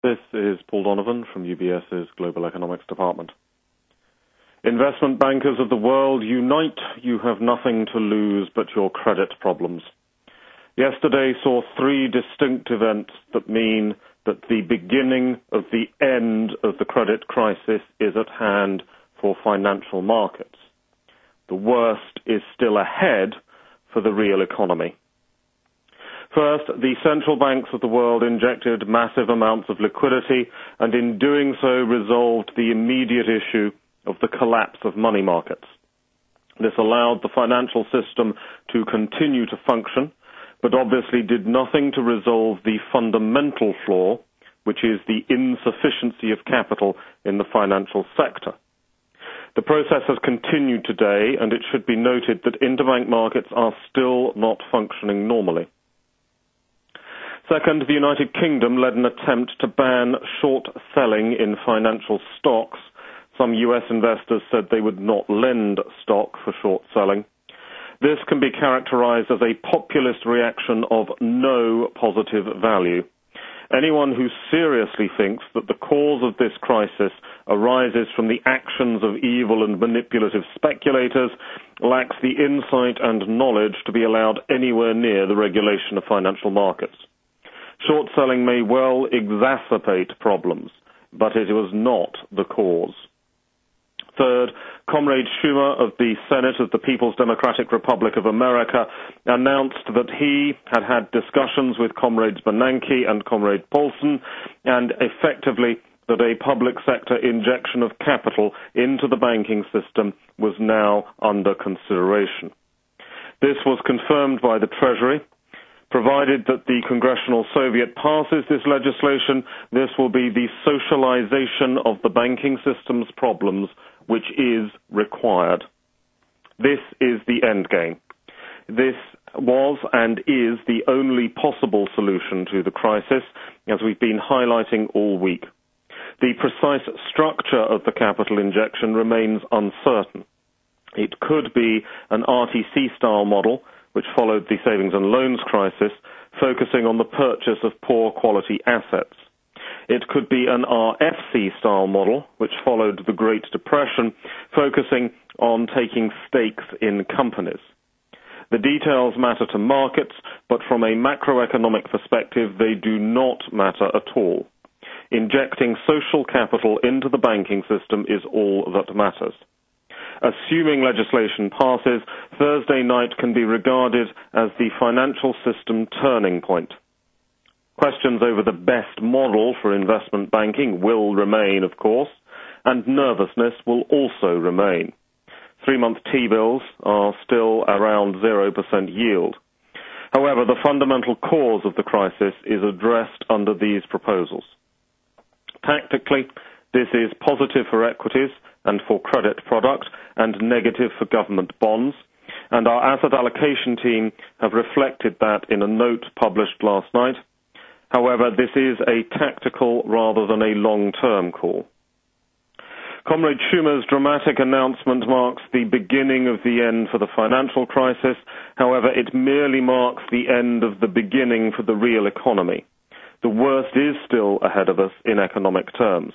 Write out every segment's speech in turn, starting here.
This is Paul Donovan from UBS's Global Economics Department. Investment bankers of the world, unite. You have nothing to lose but your credit problems. Yesterday saw three distinct events that mean that the beginning of the end of the credit crisis is at hand for financial markets. The worst is still ahead for the real economy. First, the central banks of the world injected massive amounts of liquidity and in doing so resolved the immediate issue of the collapse of money markets. This allowed the financial system to continue to function, but obviously did nothing to resolve the fundamental flaw, which is the insufficiency of capital in the financial sector. The process has continued today, and it should be noted that interbank markets are still not functioning normally. Second, the United Kingdom led an attempt to ban short selling in financial stocks. Some US investors said they would not lend stock for short selling. This can be characterized as a populist reaction of no positive value. Anyone who seriously thinks that the cause of this crisis arises from the actions of evil and manipulative speculators lacks the insight and knowledge to be allowed anywhere near the regulation of financial markets. Short selling may well exacerbate problems, but it was not the cause. Third, Comrade Schumer of the Senate of the People's Democratic Republic of America announced that he had had discussions with Comrades Bernanke and Comrade Paulson, and effectively that a public sector injection of capital into the banking system was now under consideration. This was confirmed by the Treasury. Provided that the Congressional Soviet passes this legislation, this will be the socialization of the banking system's problems, which is required. This is the end game. This was and is the only possible solution to the crisis, as we've been highlighting all week. The precise structure of the capital injection remains uncertain. It could be an RTC-style model, which followed the savings and loans crisis, focusing on the purchase of poor quality assets. It could be an RFC-style model, which followed the Great Depression, focusing on taking stakes in companies. The details matter to markets, but from a macroeconomic perspective, they do not matter at all. Injecting social capital into the banking system is all that matters. Assuming legislation passes, Thursday night can be regarded as the financial system turning point. Questions over the best model for investment banking will remain, of course, and nervousness will also remain. 3-month T-bills are still around 0% yield. However, the fundamental cause of the crisis is addressed under these proposals. Tactically, this is positive for equities and for credit product, and negative for government bonds. And our asset allocation team have reflected that in a note published last night. However, this is a tactical rather than a long-term call. Comrade Schumer's dramatic announcement marks the beginning of the end for the financial crisis. However, it merely marks the end of the beginning for the real economy. The worst is still ahead of us in economic terms.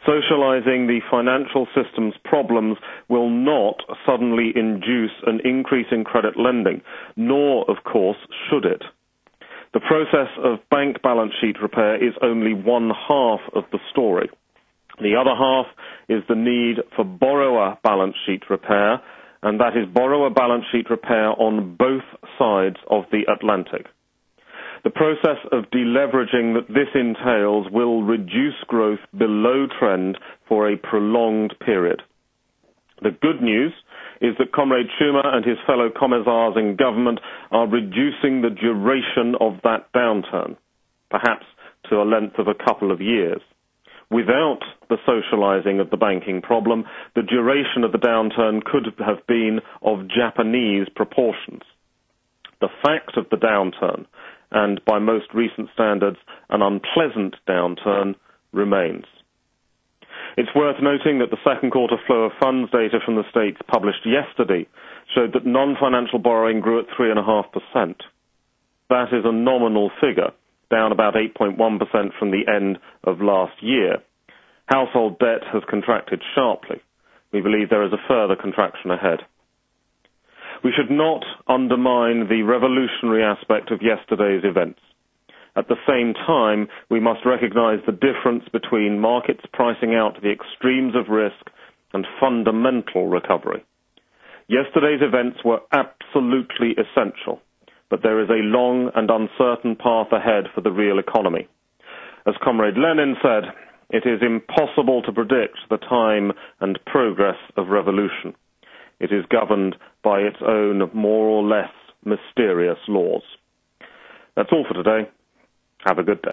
Socializing the financial system's problems will not suddenly induce an increase in credit lending, nor, of course, should it. The process of bank balance sheet repair is only one half of the story. The other half is the need for borrower balance sheet repair, and that is borrower balance sheet repair on both sides of the Atlantic. The process of deleveraging that this entails will reduce growth below trend for a prolonged period. The good news is that Comrade Schumer and his fellow commissars in government are reducing the duration of that downturn, perhaps to a length of a couple of years. Without the socializing of the banking problem, the duration of the downturn could have been of Japanese proportions. The fact of the downturn, and by most recent standards, an unpleasant downturn, remains. It's worth noting that the second quarter flow of funds data from the states published yesterday showed that non-financial borrowing grew at 3.5%. That is a nominal figure, down about 8.1% from the end of last year. Household debt has contracted sharply. We believe there is a further contraction ahead. We should not undermine the revolutionary aspect of yesterday's events. At the same time, we must recognize the difference between markets pricing out the extremes of risk and fundamental recovery. Yesterday's events were absolutely essential, but there is a long and uncertain path ahead for the real economy. As Comrade Lenin said, it is impossible to predict the time and progress of revolution. It is governed by its own more or less mysterious laws. That's all for today. Have a good day.